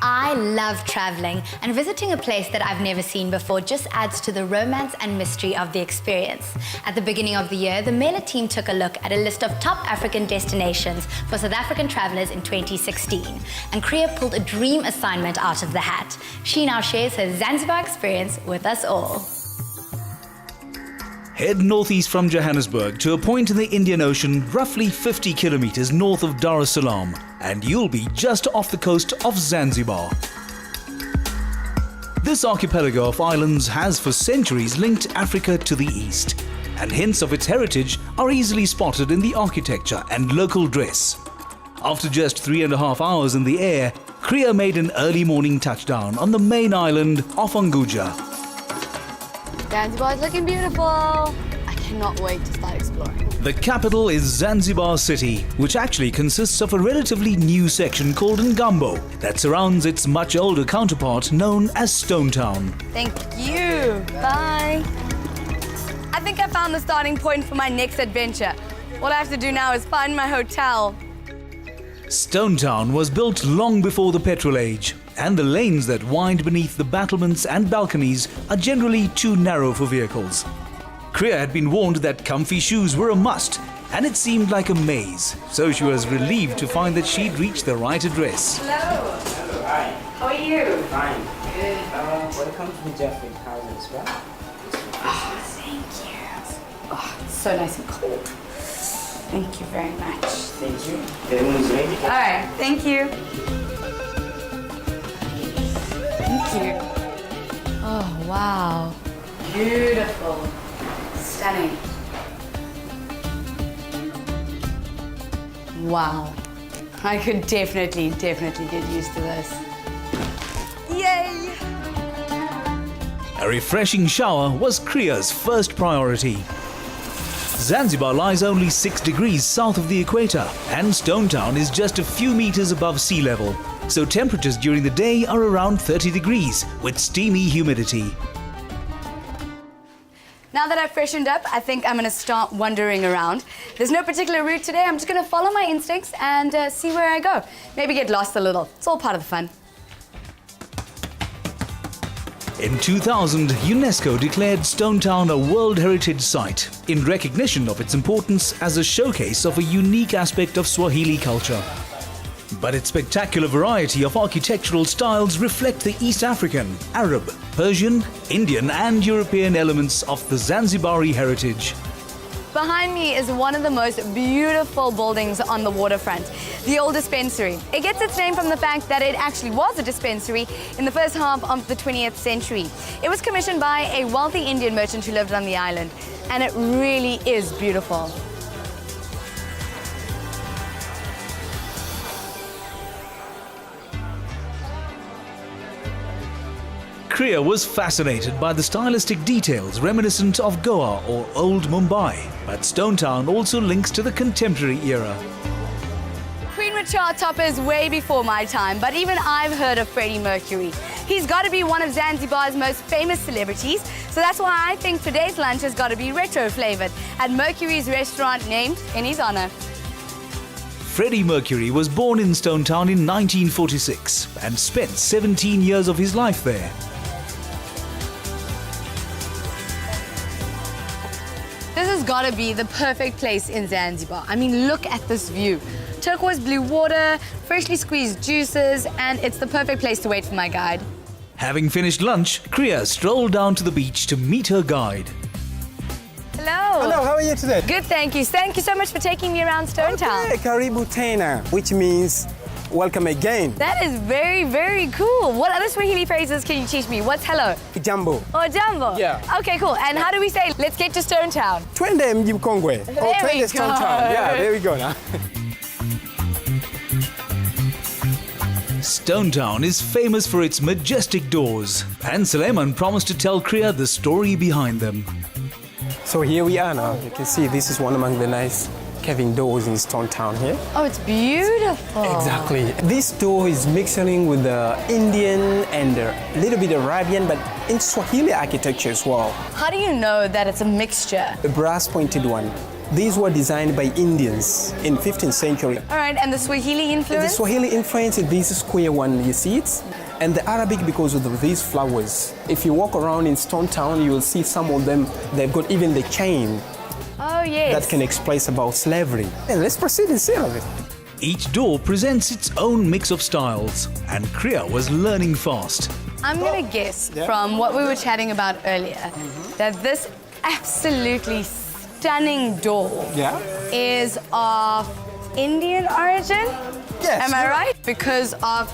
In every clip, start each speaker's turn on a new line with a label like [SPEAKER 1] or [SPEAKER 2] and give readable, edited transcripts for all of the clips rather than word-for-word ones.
[SPEAKER 1] I love traveling, and visiting a place that I've never seen before just adds to the romance and mystery of the experience. At the beginning of the year, the Mela team took a look at a list of top African destinations for South African travelers in 2016, and Kriya pulled a dream assignment out of the hat. She now shares her Zanzibar experience with us all.
[SPEAKER 2] Head northeast from Johannesburg to a point in the Indian Ocean roughly 50 kilometers north of Dar es Salaam, and you'll be just off the coast of Zanzibar. This archipelago of islands has for centuries linked Africa to the east, and hints of its heritage are easily spotted in the architecture and local dress. After just 3.5 hours in the air, Kriya made an early morning touchdown on the main island of Unguja.
[SPEAKER 3] Zanzibar is looking beautiful. I cannot wait to start exploring.
[SPEAKER 2] The capital is Zanzibar City, which actually consists of a relatively new section called Ngambo that surrounds its much older counterpart known as Stone Town.
[SPEAKER 3] Thank you. Bye. I think I found the starting point for my next adventure. All I have to do now is find my hotel.
[SPEAKER 2] Stone Town was built long before the petrol age, and the lanes that wind beneath the battlements and balconies are generally too narrow for vehicles. Kriya had been warned that comfy shoes were a must, and it seemed like a maze, so she was relieved to find that she'd reached the right address.
[SPEAKER 3] Hello.
[SPEAKER 4] Hello, hi.
[SPEAKER 3] How are you?
[SPEAKER 4] Fine.
[SPEAKER 3] Good.
[SPEAKER 4] Welcome to Jeffrey's house as well.
[SPEAKER 3] Oh, thank you. Oh, it's so nice and cold. Thank you very much.
[SPEAKER 4] Thank you. The room is ready.
[SPEAKER 3] All right, thank you. Thank you. Oh, wow. Beautiful. Stunning. Wow. I could definitely get used to this. Yay!
[SPEAKER 2] A refreshing shower was Kriya's first priority. Zanzibar lies only 6 degrees south of the equator, and Stone Town is just a few meters above sea level, so temperatures during the day are around 30 degrees with steamy humidity.
[SPEAKER 3] Now that I've freshened up, I think I'm going to start wandering around. There's no particular route today. I'm just going to follow my instincts and see where I go. Maybe get lost a little. It's all part of the fun.
[SPEAKER 2] In 2000, UNESCO declared Stone Town a World Heritage Site in recognition of its importance as a showcase of a unique aspect of Swahili culture. But its spectacular variety of architectural styles reflect the East African, Arab, Persian, Indian and European elements of the Zanzibari heritage.
[SPEAKER 3] Behind me is one of the most beautiful buildings on the waterfront, the old dispensary. It gets its name from the fact that it actually was a dispensary in the first half of the 20th century. It was commissioned by a wealthy Indian merchant who lived on the island, and it really is beautiful.
[SPEAKER 2] Kriya was fascinated by the stylistic details reminiscent of Goa or Old Mumbai, but Stone Town also links to the contemporary era.
[SPEAKER 3] Queen with chart toppers way before my time, but even I've heard of Freddie Mercury. He's got to be one of Zanzibar's most famous celebrities, so that's why I think today's lunch has got to be retro-flavored at Mercury's restaurant named in his honor.
[SPEAKER 2] Freddie Mercury was born in Stone Town in 1946 and spent 17 years of his life there.
[SPEAKER 3] This has got to be the perfect place in Zanzibar. I mean, look at this view. Turquoise blue water, freshly squeezed juices, and it's the perfect place to wait for my guide.
[SPEAKER 2] Having finished lunch, Kriya strolled down to the beach to meet her guide.
[SPEAKER 3] Hello.
[SPEAKER 5] Hello, how are you today?
[SPEAKER 3] Good, thank you. Thank you so much for taking me around Stone Town.
[SPEAKER 5] Okay, Karibu Tena, which means welcome again.
[SPEAKER 3] That is very, very cool. What other Swahili phrases can you teach me? What's hello?
[SPEAKER 5] Jambo.
[SPEAKER 3] Oh, jambo.
[SPEAKER 5] Yeah.
[SPEAKER 3] Okay, cool. And how do we say, let's get to Stone Town?
[SPEAKER 5] Twende mji mkongwe. Or
[SPEAKER 3] There we
[SPEAKER 5] Twende Stone
[SPEAKER 3] go.
[SPEAKER 5] Town. Yeah, there we go now.
[SPEAKER 2] Stone Town is famous for its majestic doors, and Suleiman promised to tell Kriya the story behind them.
[SPEAKER 5] So here we are now. You can see this is one among the nice carving doors in Stone Town here.
[SPEAKER 3] Oh, it's beautiful.
[SPEAKER 5] Exactly. This door is mixing with the Indian and a little bit Arabian, but in Swahili architecture as well.
[SPEAKER 3] How do you know that it's a mixture?
[SPEAKER 5] The brass pointed one. These were designed by Indians in 15th century.
[SPEAKER 3] All right, and the Swahili
[SPEAKER 5] The
[SPEAKER 3] influence?
[SPEAKER 5] Swahili influence is this square one, you see it? And the Arabic because of these flowers. If you walk around in Stone Town, you will see some of them, they've got even the chain
[SPEAKER 3] Oh, yes.
[SPEAKER 5] that can explain about slavery. And let's proceed and see of it.
[SPEAKER 2] Each door presents its own mix of styles, and Kriya was learning fast.
[SPEAKER 3] I'm going to guess from what we were chatting about earlier that this absolutely stunning door is of Indian origin.
[SPEAKER 5] Yes.
[SPEAKER 3] Am I right? Because of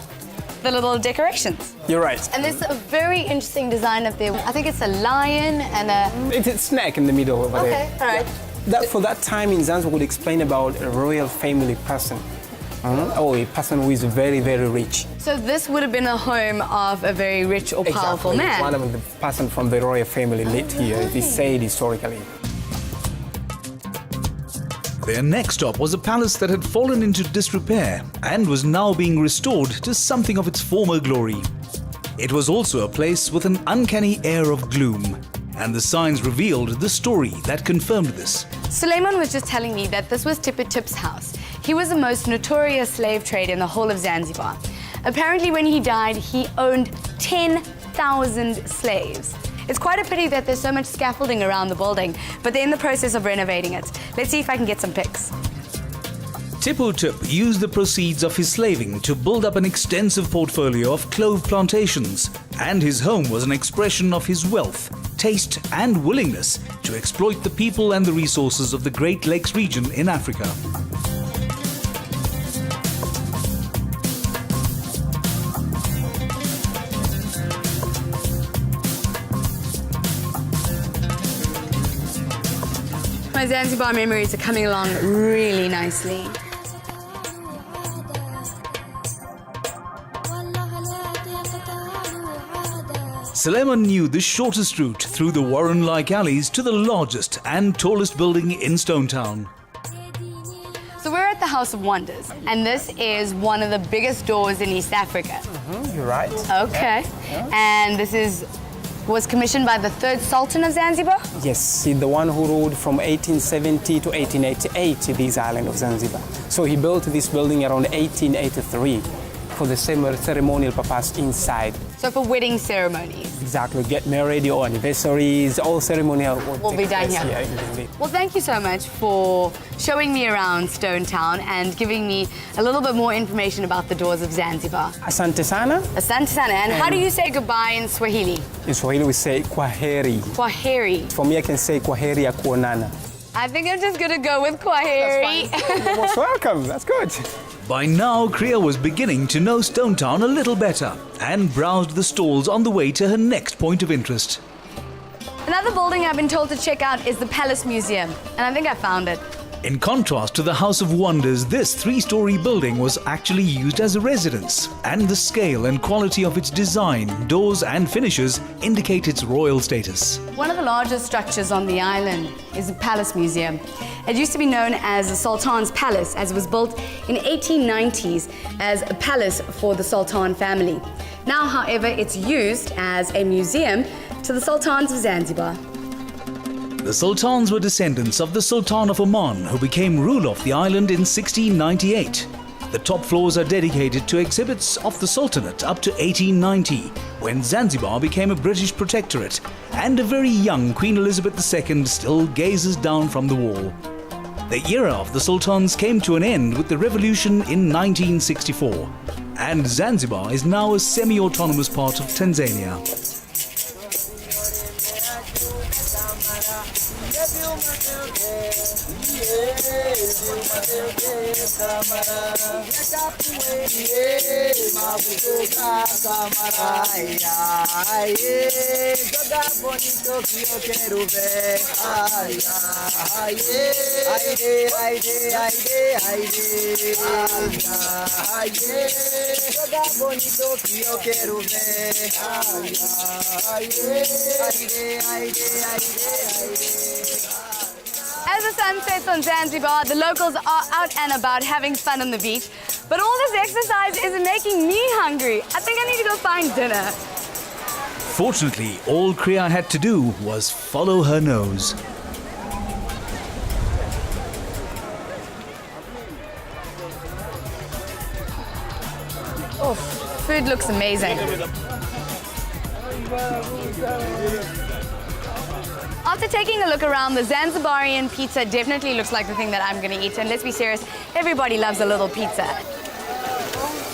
[SPEAKER 3] the little decorations.
[SPEAKER 5] You're right.
[SPEAKER 3] And there's a very interesting design up there. I think it's a lion and a...
[SPEAKER 5] It's a snack in the middle over there.
[SPEAKER 3] Okay, all right.
[SPEAKER 5] That for that time in Zanzibar would explain about a royal family person. Oh, a person who is very, very rich.
[SPEAKER 3] So this would have been a home of a very rich or powerful man.
[SPEAKER 5] One of the person from the royal family lived here, it is said historically.
[SPEAKER 2] Their next stop was a palace that had fallen into disrepair and was now being restored to something of its former glory. It was also a place with an uncanny air of gloom, and the signs revealed the story that confirmed this.
[SPEAKER 3] Suleiman was just telling me that this was Tipper Tip's house. He was the most notorious slave trader in the whole of Zanzibar. Apparently when he died, he owned 10,000 slaves. It's quite a pity that there's so much scaffolding around the building, but they're in the process of renovating it. Let's see if I can get some pics.
[SPEAKER 2] Tipper Tip used the proceeds of his slaving to build up an extensive portfolio of clove plantations, and his home was an expression of his wealth, taste and willingness to exploit the people and the resources of the Great Lakes region in Africa.
[SPEAKER 3] My Zanzibar memories are coming along really nicely.
[SPEAKER 2] Suleiman knew the shortest route through the warren-like alleys to the largest and tallest building in Stone Town.
[SPEAKER 3] So we're at the House of Wonders, and this is one of the biggest doors in East Africa.
[SPEAKER 5] You're right.
[SPEAKER 3] Okay. And this was commissioned by the third Sultan of Zanzibar?
[SPEAKER 5] Yes, he's the one who ruled from 1870 to 1888 this island of Zanzibar. So he built this building around 1883 for the ceremonial purpose inside.
[SPEAKER 3] So for wedding ceremonies.
[SPEAKER 5] Exactly, get married or anniversaries, all ceremonial
[SPEAKER 3] Will be done here.
[SPEAKER 5] Indeed.
[SPEAKER 3] Well, thank you so much for showing me around Stone Town and giving me a little bit more information about the doors of Zanzibar.
[SPEAKER 5] Asante sana.
[SPEAKER 3] Asante sana. And how do you say goodbye in Swahili?
[SPEAKER 5] In Swahili we say kwaheri.
[SPEAKER 3] Kwaheri.
[SPEAKER 5] For me I can say kwaheri ya kuonana.
[SPEAKER 3] I think I'm just gonna go with kwaheri.
[SPEAKER 5] You're most welcome, that's good.
[SPEAKER 2] By now, Kriya was beginning to know Stone Town a little better and browsed the stalls on the way to her next point of interest.
[SPEAKER 3] Another building I've been told to check out is the Palace Museum, and I think I found it.
[SPEAKER 2] In contrast to the House of Wonders, this three-story building was actually used as a residence, and the scale and quality of its design, doors and finishes indicate its royal status.
[SPEAKER 3] One of the largest structures on the island is the Palace Museum. It used to be known as the Sultan's Palace, as it was built in 1890s as a palace for the Sultan family. Now, however, it's used as a museum to the Sultans of Zanzibar.
[SPEAKER 2] The Sultans were descendants of the Sultan of Oman, who became ruler of the island in 1698. The top floors are dedicated to exhibits of the Sultanate up to 1890, when Zanzibar became a British protectorate, and a very young Queen Elizabeth II still gazes down from the wall. The era of the Sultans came to an end with the revolution in 1964, and Zanzibar is now a semi-autonomous part of Tanzania.
[SPEAKER 3] As the sun sets on Zanzibar, the locals are out and about having fun on the beach. But all this exercise is making me hungry. I think I need to go find dinner.
[SPEAKER 2] Fortunately, all Kriya had to do was follow her nose.
[SPEAKER 3] food looks amazing. After taking a look around, the Zanzibarian pizza definitely looks like the thing that I'm going to eat. And let's be serious, everybody loves a little pizza.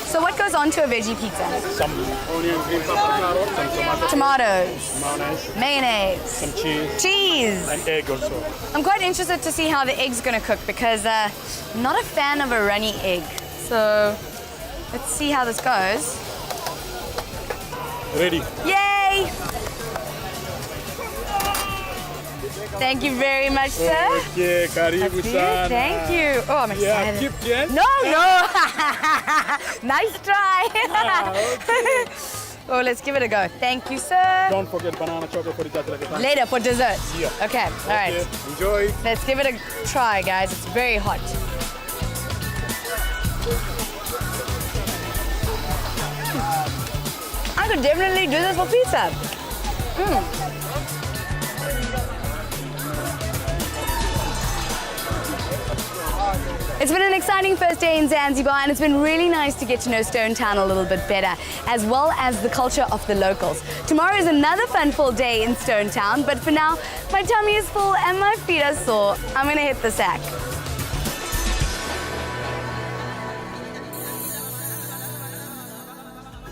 [SPEAKER 3] So what goes on to a veggie pizza?
[SPEAKER 6] Some onion, green pepper, carrot, some
[SPEAKER 3] Tomatoes, mayonnaise,
[SPEAKER 6] some cheese,
[SPEAKER 3] cheese.
[SPEAKER 6] and egg also.
[SPEAKER 3] I'm quite interested to see how the egg's going to cook because I'm not a fan of a runny egg. So let's see how this goes.
[SPEAKER 6] Ready.
[SPEAKER 3] Yay! Thank you very much, sir.
[SPEAKER 6] Okay, karibu sana.
[SPEAKER 3] Thank you. Oh, I'm excited.
[SPEAKER 6] Yeah, keep Jen.
[SPEAKER 3] No. Nice try.
[SPEAKER 6] Okay.
[SPEAKER 3] Oh, let's give it a go. Thank you, sir.
[SPEAKER 6] Don't forget banana chocolate for the chocolate.
[SPEAKER 3] Later for dessert.
[SPEAKER 6] Yeah.
[SPEAKER 3] Okay, all right.
[SPEAKER 6] Okay, enjoy.
[SPEAKER 3] Let's give it a try, guys. It's very hot. I could definitely do this for pizza. It's been an exciting first day in Zanzibar, and it's been really nice to get to know Stone Town a little bit better, as well as the culture of the locals. Tomorrow is another fun-filled day in Stone Town, but for now, my tummy is full and my feet are sore. I'm gonna hit the sack.